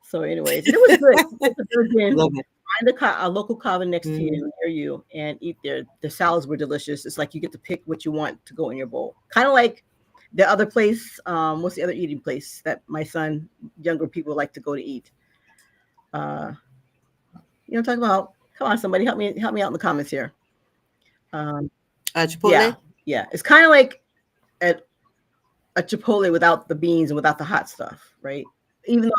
A: So, anyways, it was good.
B: Love it.
A: Find a local Kava next to you, near you, and eat there. The salads were delicious. It's like you get to pick what you want to go in your bowl. Kind of like the other place. What's the other eating place that my son, younger people like to go to eat? You know, talk about. Come on, somebody help me out in the comments here.
B: Chipotle.
A: Yeah. It's kind of like a Chipotle without the beans and without the hot stuff, right? Even though,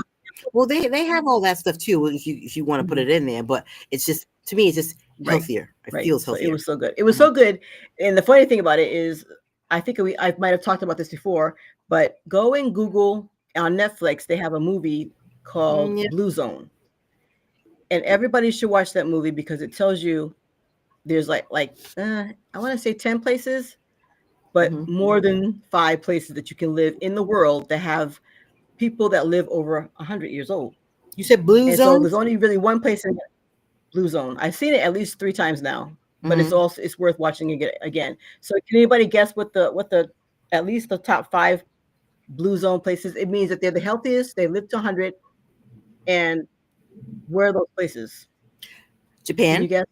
B: well, they have all that stuff too. If you want to put it in there, but it's just, to me, it's just healthier. It feels healthier.
A: So it was so good. It was so good. And the funny thing about it is, I think I might have talked about this before, but go and Google on Netflix. They have a movie called Blue Zone, and everybody should watch that movie because it tells you there's I want to say 10 places, but more than 5 places that you can live in the world that have people that live over 100 years old.
B: You said Blue Zone?
A: So there's only really one place in Blue Zone. I've seen it at least 3 times now, but it's worth watching it again. So can anybody guess what the at least the top 5 Blue Zone places? It means that they're the healthiest, they live to 100, and where are those places?
B: Japan.
A: Can you guess?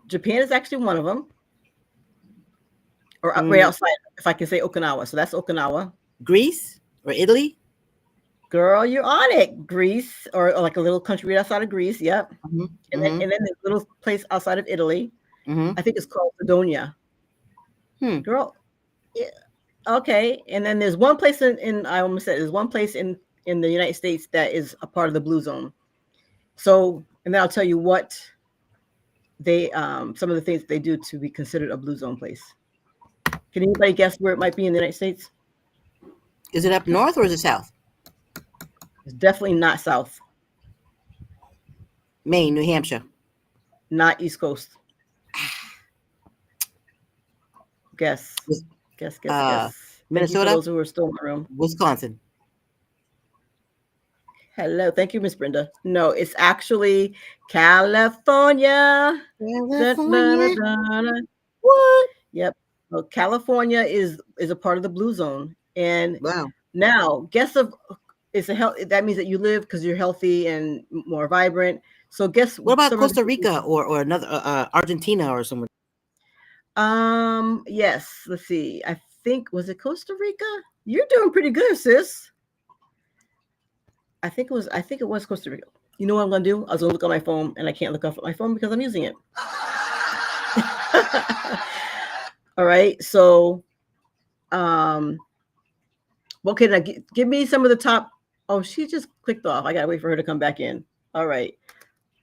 A: Japan is actually one of them. Or right outside, if I can say Okinawa. So that's Okinawa.
B: Greece or Italy?
A: Girl, you're on it. Greece, or like a little country right outside of Greece. Yep. And then there's a little place outside of Italy. I think it's called Sidonia. Girl, yeah. Okay. And then there's one place in I almost said there's one place in the United States that is a part of the Blue Zone. So, and then I'll tell you what they some of the things they do to be considered a Blue Zone place. Can anybody guess where it might be in the United States?
B: Is it up north or is it south?
A: It's definitely not south.
B: Maine, New Hampshire.
A: Not East Coast. Guess.
B: Minnesota.
A: Those who are still in the room.
B: Wisconsin.
A: Hello, thank you, Miss Brenda. No, it's actually California. What? Yep. Well, California is a part of the Blue Zone, and now guess it's that means that you live because you're healthy and more vibrant. So guess
B: what about Costa Rica or another Argentina or somewhere?
A: Yes. Let's see. I think was it Costa Rica? You're doing pretty good, sis. I think it was Costa Rica. You know what I'm gonna do? I was gonna look on my phone, and I can't look off my phone because I'm using it. All right. So, okay, now give me some of the top. Oh, she just clicked off. I gotta wait for her to come back in. All right.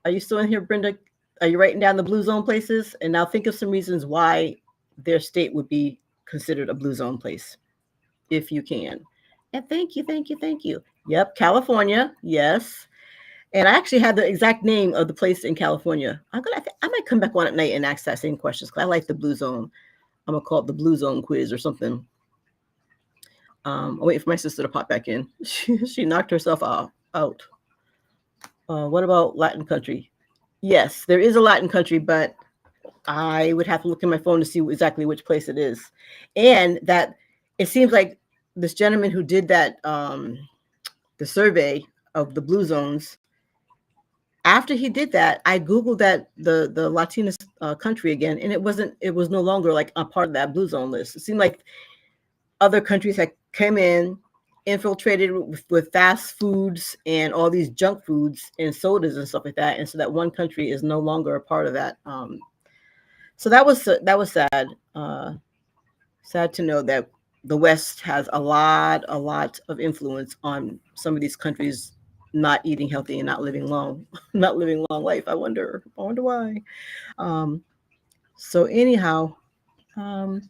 A: Are you still in here, Brenda? Are you writing down the Blue Zone places? And now think of some reasons why their state would be considered a Blue Zone place, if you can. And thank you. Yep, California. Yes. And I actually had the exact name of the place in California. I might come back on at night and ask that same questions because I like the Blue Zone. I'm gonna call it the Blue Zone quiz or something. I'm waiting for my sister to pop back in. She knocked herself out. What about Latin country? Yes, there is a Latin country, but I would have to look in my phone to see exactly which place it is. And that it seems like this gentleman who did that, the survey of the Blue Zones, after he did that, I Googled that the Latina country again, and it was no longer like a part of that Blue Zone list. It seemed like other countries had come in, infiltrated with fast foods and all these junk foods and sodas and stuff like that. And so that one country is no longer a part of that. So that was sad. Sad to know that the West has a lot of influence on some of these countries not eating healthy and not living long life. I wonder why. So anyhow, and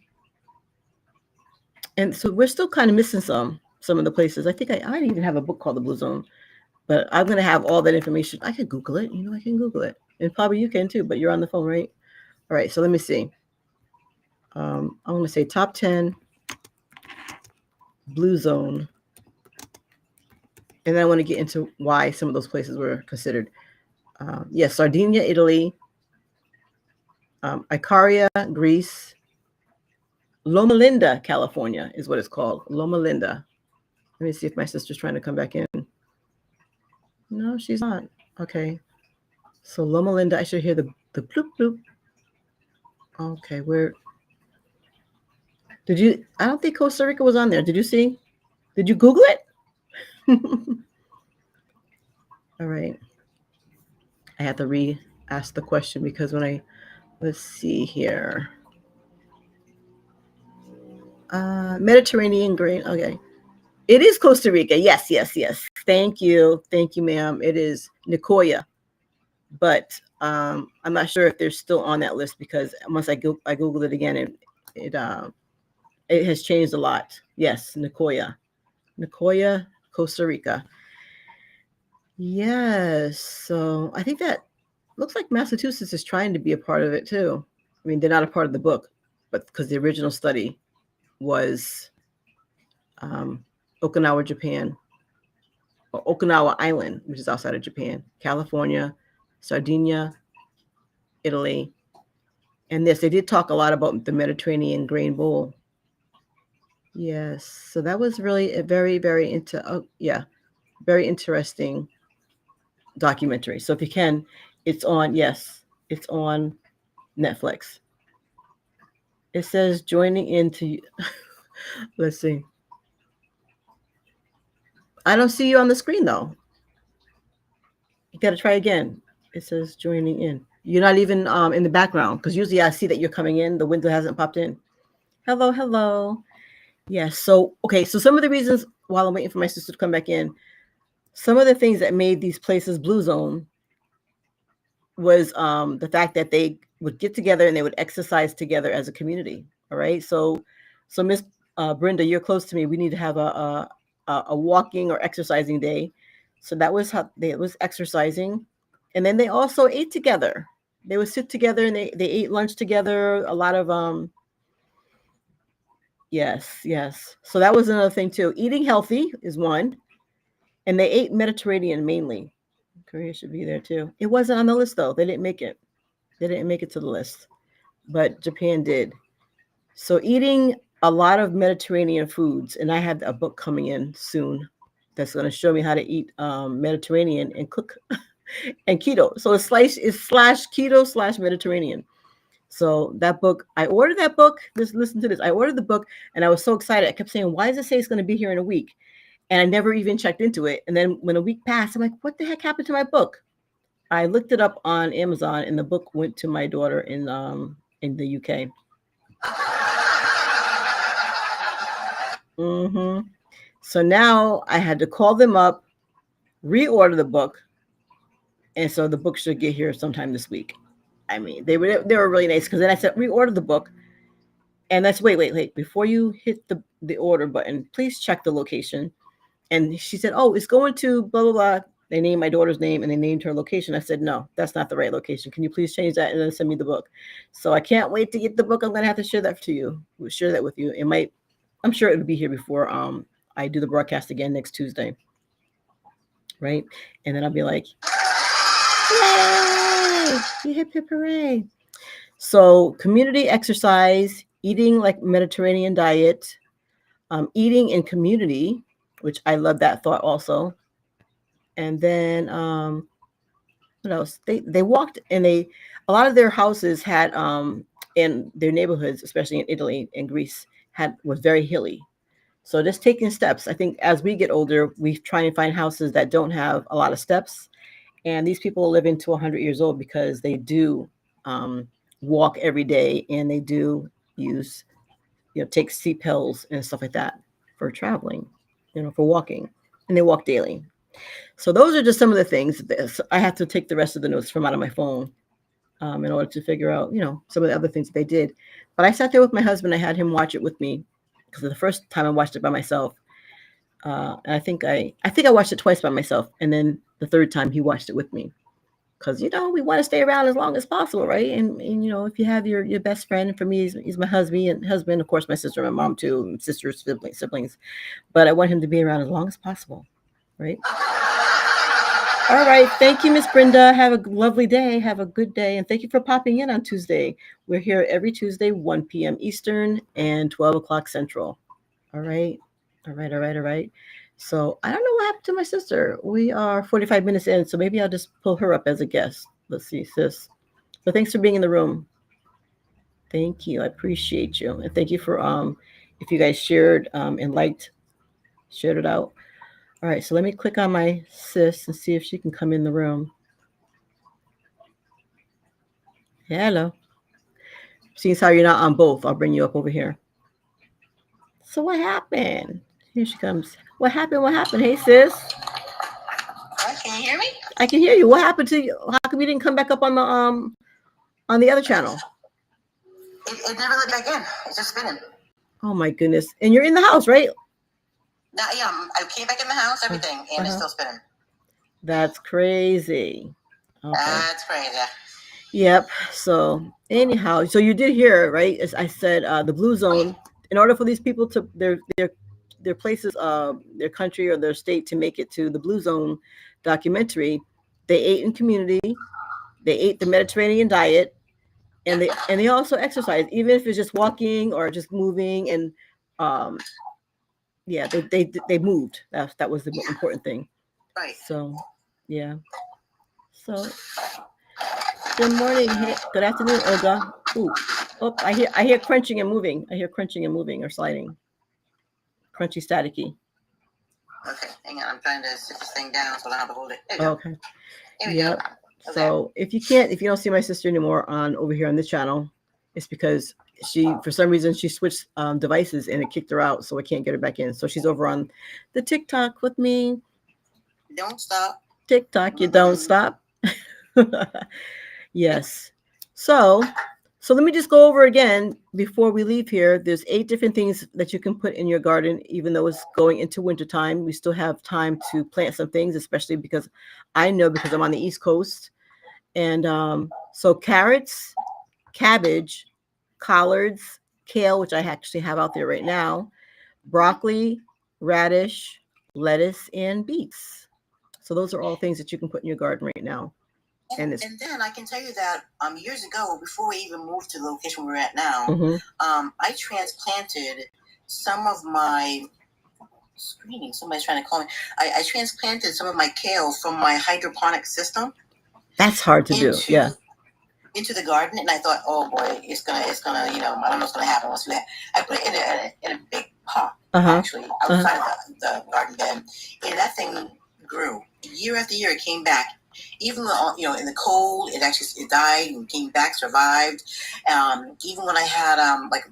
A: so we're still kind of missing some of the places. I think I even have a book called The Blue Zone, but I'm going to have all that information. I could Google it. I can Google it. And probably you can too, but you're on the phone, right? All right. So let me see. I want to say top 10 Blue Zone. And then I want to get into why some of those places were considered. Yes, Sardinia, Italy, Icaria, Greece, Loma Linda, California is what it's called. Loma Linda. Let me see if my sister's trying to come back in. No, she's not. Okay. So Loma Linda, I should hear the bloop bloop. Okay, where did you? I don't think Costa Rica was on there. Did you see? Did you Google it? All right. I have to re-ask the question because let's see here. Mediterranean grain. Okay. It is Costa Rica. Yes, yes, yes. Thank you. Thank you, ma'am. It is Nicoya. But I'm not sure if they're still on that list because once I Googled it again, it has changed a lot. Yes, Nicoya, Costa Rica. Yes. So I think that looks like Massachusetts is trying to be a part of it too. I mean, they're not a part of the book, but because the original study was Okinawa, Japan, or Okinawa Island, which is outside of Japan, California, Sardinia, Italy. And yes, they did talk a lot about the Mediterranean grain bowl. Yes. So that was really a very, very very interesting documentary. So if you can, it's on Netflix. It says joining into let's see. I don't see you on the screen though. You gotta try again. It says joining in. You're not even in the background because usually I see that you're coming in. The window hasn't popped in. Hello, hello. Yes. So okay. So some of the reasons while I'm waiting for my sister to come back in, some of the things that made these places blue zone was the fact that they would get together and they would exercise together as a community. All right. So Miss Brenda, you're close to me. We need to have a walking or exercising day. So that was how it was exercising, and then they also ate together. They would sit together and they ate lunch together. A lot of yes, yes. So that was another thing too. Eating healthy is one, and they ate Mediterranean mainly. Korea should be there too. It wasn't on the list though. They didn't make it. They didn't make it to the list, but Japan did. So eating a lot of Mediterranean foods, and I have a book coming in soon that's going to show me how to eat Mediterranean and cook and keto. So it's slash keto slash Mediterranean. So that book, I ordered that book. Just listen to this. I ordered the book and I was so excited. I kept saying, why does it say it's going to be here in a week? And I never even checked into it. And then when a week passed, I'm like, what the heck happened to my book? I looked it up on Amazon and the book went to my daughter in the UK. Mm-hmm. So now I had to call them up, reorder the book. And so the book should get here sometime this week. I mean, they were really nice because then I said, reorder the book. And that's wait. Before you hit the order button, please check the location. And she said, oh, it's going to blah, blah, blah. They named my daughter's name and they named her location. I said, no, that's not the right location. Can you please change that and then send me the book? So I can't wait to get the book. I'm going to have to share that to you. We'll share that with you. I'm sure it'll be here before I do the broadcast again next Tuesday. Right? And then I'll be like, yay! Hip, hip, hooray. So community exercise, eating like Mediterranean diet, eating in community, which I love that thought also. And then what else? They walked and a lot of their houses had in their neighborhoods, especially in Italy and Greece, was very hilly. So just taking steps. I think as we get older, we try and find houses that don't have a lot of steps. And these people are living to 100 years old because they do walk every day and they do use, take seat pills and stuff like that for traveling, for walking, and they walk daily. So those are just some of the things. I have to take the rest of the notes from out of my phone in order to figure out, some of the other things that they did. But I sat there with my husband. I had him watch it with me because the first time I watched it by myself, and I think I watched it twice by myself, and then the third time he watched it with me. Because we want to stay around as long as possible, right? And if you have your best friend, and for me, he's my husband, of course, my sister, my mom too, and sisters, siblings. But I want him to be around as long as possible, right? All right. Thank you, Miss Brenda. Have a lovely day. Have a good day. And thank you for popping in on Tuesday. We're here every Tuesday, 1 p.m. Eastern and 12 o'clock Central. All right. All right. All right. All right. So I don't know what happened to my sister. We are 45 minutes in. So maybe I'll just pull her up as a guest. Let's see, sis. So thanks for being in the room. Thank you. I appreciate you. And thank you for if you guys shared and liked, shared it out. All right, so let me click on my sis and see if she can come in the room. Hello. Seeing as how you're not on both, I'll bring you up over here. So what happened? Here she comes. What happened? What happened? Hey, sis.
C: Can you hear me?
A: I can hear you. What happened to you? How come you didn't come back up on the other channel?
C: It never let me back in. It's just spinning.
A: Oh my goodness! And you're in the house, right?
C: Now, yeah, I came back in the house, everything, and it's still spinning.
A: That's crazy.
C: Okay. That's crazy.
A: Yep. So anyhow, so you did hear, right? As I said, the blue zone. In order for these people to their places, their country or their state to make it to the blue zone documentary, they ate in community. They ate the Mediterranean diet, and they also exercise, even if it's just walking or just moving. And yeah, they moved. That was the important thing.
C: Right.
A: So yeah. So good morning. Hey, good afternoon, Olga. Ooh. Oh, I hear crunching and moving. I hear crunching and moving or sliding. Crunchy, staticky.
C: Okay, hang on. I'm trying to sit this thing down so I don't have to hold it. There you
A: go. Okay.
C: Here we go.
A: So if you don't see my sister anymore over here on this channel, it's because for some reason she switched devices and it kicked her out, so I can't get her back in. So she's over on the TikTok with me.
C: Don't stop.
A: TikTok, you don't stop. Yes. So let me just go over again before we leave here. There's 8 different things that you can put in your garden, even though it's going into wintertime. We still have time to plant some things, especially because I'm on the East Coast. And so carrots, cabbage, collards, kale, which I actually have out there right now, broccoli, radish, lettuce, and beets. So those are all things that you can put in your garden right now.
C: And then I can tell you that years ago, before we even moved to the location we're at now, I transplanted some of my screening. Somebody's trying to call me. I transplanted some of my kale from my hydroponic system.
A: That's hard to do. Yeah.
C: Into the garden, and I thought, oh boy, it's gonna, I don't know what's gonna happen once we have. I put it in a big pot, actually, outside the garden bed, and that thing grew year after year. It came back. Even though, in the cold, it died and came back, survived. Even when I had like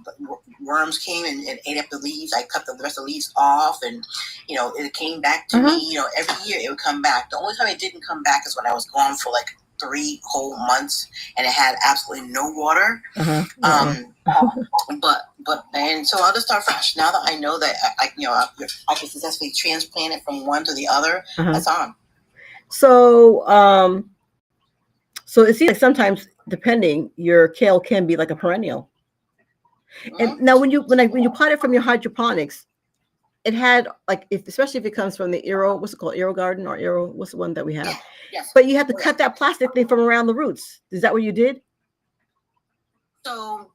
C: worms came and ate up the leaves, I cut the rest of the leaves off, and it came back to me. Every year it would come back. The only time it didn't come back is when I was gone for like 3 whole months and it had absolutely no water. But and so I'll just start fresh now that I know that I can successfully transplant it from one to the other. That's on.
A: So it seems like sometimes, depending, your kale can be like a perennial. And now when you pot it from your hydroponics, it had like, especially if it comes from the what's it called, Aero Garden or Aero, what's the one that we have?
C: Yes.
A: But you have to cut that plastic thing from around the roots. Is that what you did?
C: So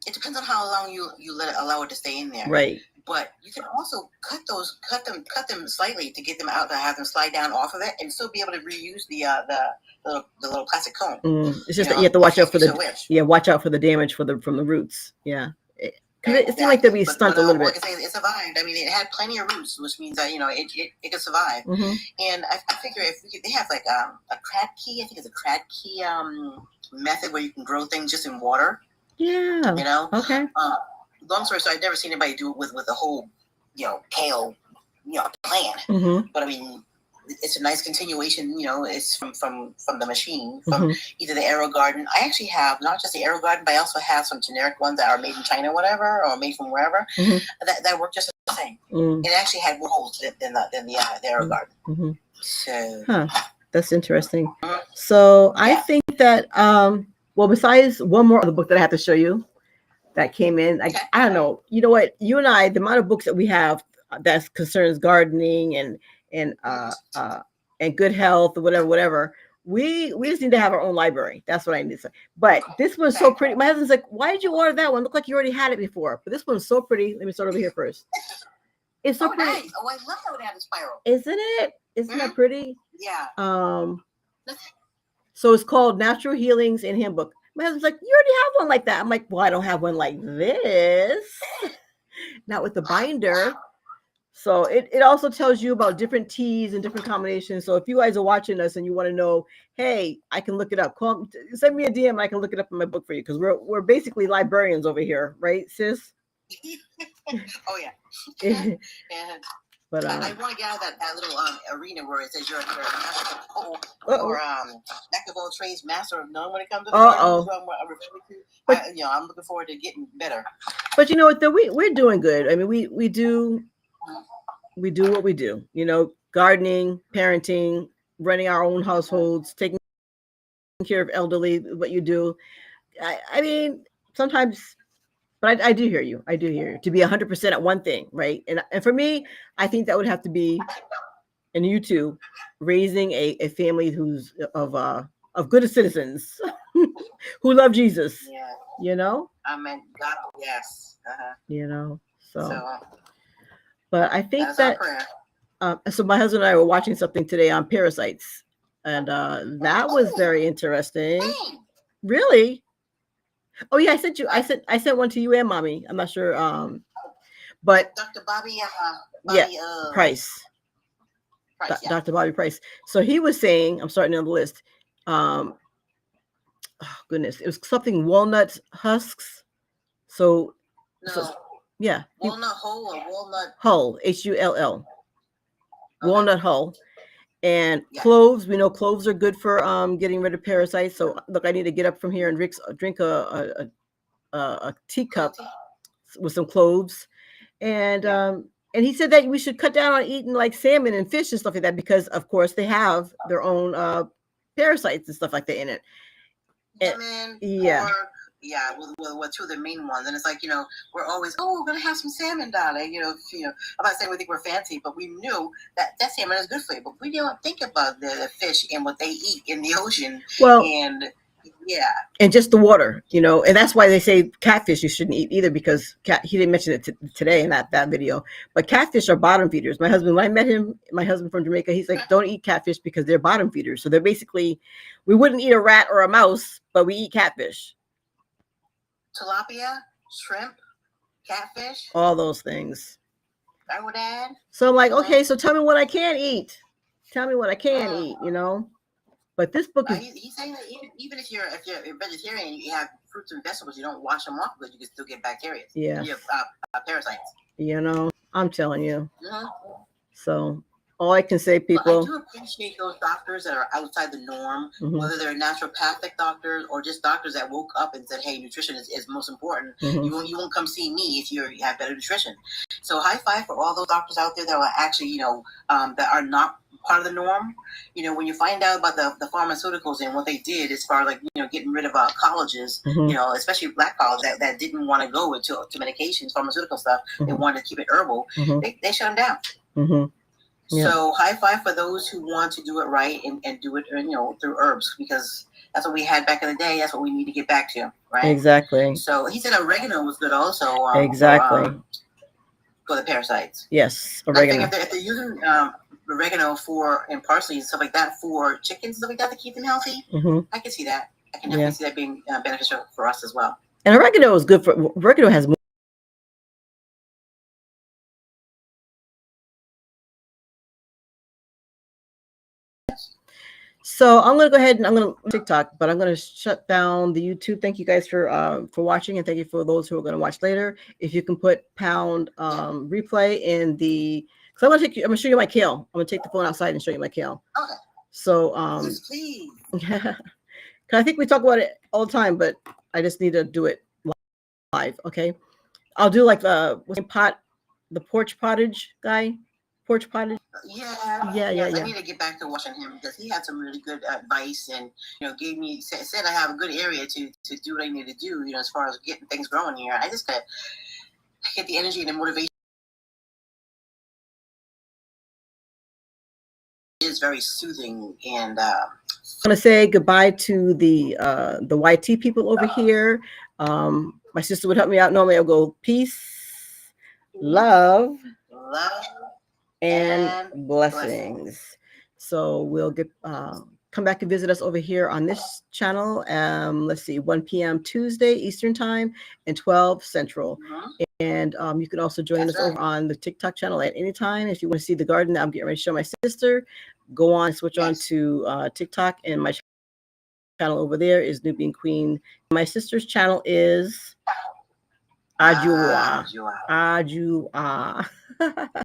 C: it depends on how long you allow it to stay in there.
A: Right.
C: But you can also cut them slightly to get them out, to have them slide down off of it, and still be able to reuse the little plastic cone.
A: It's just that you have to watch out for watch out for the damage from the roots. Yeah. Because it seemed like they'd be stunted a little bit.
C: It survived. I mean, it had plenty of roots, which means that it could survive. And I figure they have like a crab key. I think it's a crab key method where you can grow things just in water.
A: Yeah. Okay.
C: Long story short, I've never seen anybody do it with a whole kale plant. But I mean, it's a nice continuation. It's from the machine, from either the Aero Garden. I actually have not just the Aero Garden, but I also have some generic ones that are made in China, whatever, or made from wherever, that work just the same. It actually had more holes than the Aero Garden. So
A: that's interesting. So I think that besides one more other book that I have to show you that came in, I don't know. You know what? You and I, the amount of books that we have that concerns gardening and and good health or whatever. We just need to have our own library. That's what I need to say. But this one's so pretty. My husband's like, why did you order that one? Look like you already had it before. But this one's so pretty. Let me start over here first. It's so pretty.
C: Nice. Oh, I love how it has a spiral.
A: Isn't it? Isn't that pretty?
C: Yeah.
A: So it's called Natural Healings in Handbook. My husband's like, you already have one like that. I'm like, well, I don't have one like this. Not with the binder. So it also tells you about different teas and different combinations. So if you guys are watching us and you want to know, hey, I can look it up. Send me a DM and I can look it up in my book for you, because we're basically librarians over here, right, sis?
C: Oh yeah. Yeah.
A: But
C: I want to get out of that little arena where it says you're master jack of all trades, master of none when it comes to the but I'm looking forward to getting better.
A: But you know what? Though we're doing good. I mean, we do what we do. You know, gardening, parenting, running our own households, taking care of elderly. What you do. I mean, sometimes. But I do hear you. I do hear you. To be 100% at one thing, right? And for me, I think that would have to be, and you too, raising a family who's of good citizens who love Jesus.
C: Yeah.
A: You know?
C: Amen. God, yes.
A: You know. So but I think that so my husband and I were watching something today on parasites, and that was very interesting. Really? Oh yeah, I sent one to you and mommy. I'm not sure. But
C: Dr. Bobby
A: Price.
C: Yeah.
A: Dr. Bobby Price. So he was saying, I'm starting on the list. Oh goodness, it was something walnut husks. So yeah.
C: Walnut hull or walnut
A: hull, HULL. Okay. Walnut hull. And cloves, we know cloves are good for getting rid of parasites. So look, I need to get up from here and drink a teacup with some cloves, and he said that we should cut down on eating like salmon and fish and stuff like that, because of course they have their own parasites and stuff like that in it.
C: Salmon, pork, with two of the main ones, and it's like, we're always, we're gonna have some salmon, darling. I'm not saying we think we're fancy, but we knew that salmon is good for you, but we don't think about the fish and what they eat in the ocean. Well, and
A: just the water, and that's why they say catfish you shouldn't eat either, because he didn't mention it today in that video, but catfish are bottom feeders. My husband, when I met him, my husband from Jamaica, he's like, don't eat catfish because they're bottom feeders. So they're basically, we wouldn't eat a rat or a mouse, but we eat catfish.
C: Tilapia, shrimp, catfish,
A: all those things
C: I would add.
A: So I'm like, okay, so tell me what I can eat. Tell me what I can eat, But this book is.
C: He's saying that even if you're a vegetarian, you have fruits and vegetables, you don't wash them off, but you can still get bacteria.
A: Yeah.
C: You have parasites.
A: I'm telling you. So all I can say, people.
C: I do appreciate those doctors that are outside the norm, whether they're naturopathic doctors or just doctors that woke up and said, hey, nutrition is most important. You won't come see me if you have better nutrition. So high five for all those doctors out there that are actually, that are not part of the norm. When you find out about the pharmaceuticals and what they did as far as getting rid of colleges, especially black colleges that didn't want to go into medications, pharmaceutical stuff, they wanted to keep it herbal, they shut them down. Yeah. So high five for those who want to do it right and do it, through herbs, because that's what we had back in the day. That's what we need to get back to, right?
A: Exactly.
C: So he said oregano was good also.
A: Exactly.
C: For the parasites.
A: Yes, oregano.
C: I think if they're using oregano and parsley and stuff like that for chickens and stuff like that to keep them healthy, I can see that. I can definitely see that being beneficial for us as well.
A: And oregano is good oregano has more. So I'm going to go ahead and I'm going to TikTok, but I'm going to shut down the YouTube. Thank you guys for watching, and thank you for those who are going to watch later. If you can put pound replay in the, because I'm going to show you my kale. I'm going to take the phone outside and show you my kale.
C: Okay.
A: So
C: please.
A: I think we talk about it all the time, but I just need to do it live. Okay. I'll do like the porch pottage guy. Porch pottage.
C: Yeah.
A: I
C: need to get back to watching him because he had some really good advice and gave me said I have a good area to do what I need to do. As far as getting things growing here, I just gotta get the energy and the motivation is very soothing and.
A: I'm gonna say goodbye to the YT people over here. My sister would help me out. Normally, I'll go peace, love, and blessings. So we'll get come back and visit us over here on this channel. Let's see, 1 p.m. Tuesday Eastern Time and 12 Central. And you can also join us over on the TikTok channel at any time. If you want to see the garden that I'm getting ready to show my sister, go on, switch on to TikTok, and my channel over there is Nubian Queen. My sister's channel is Ajua.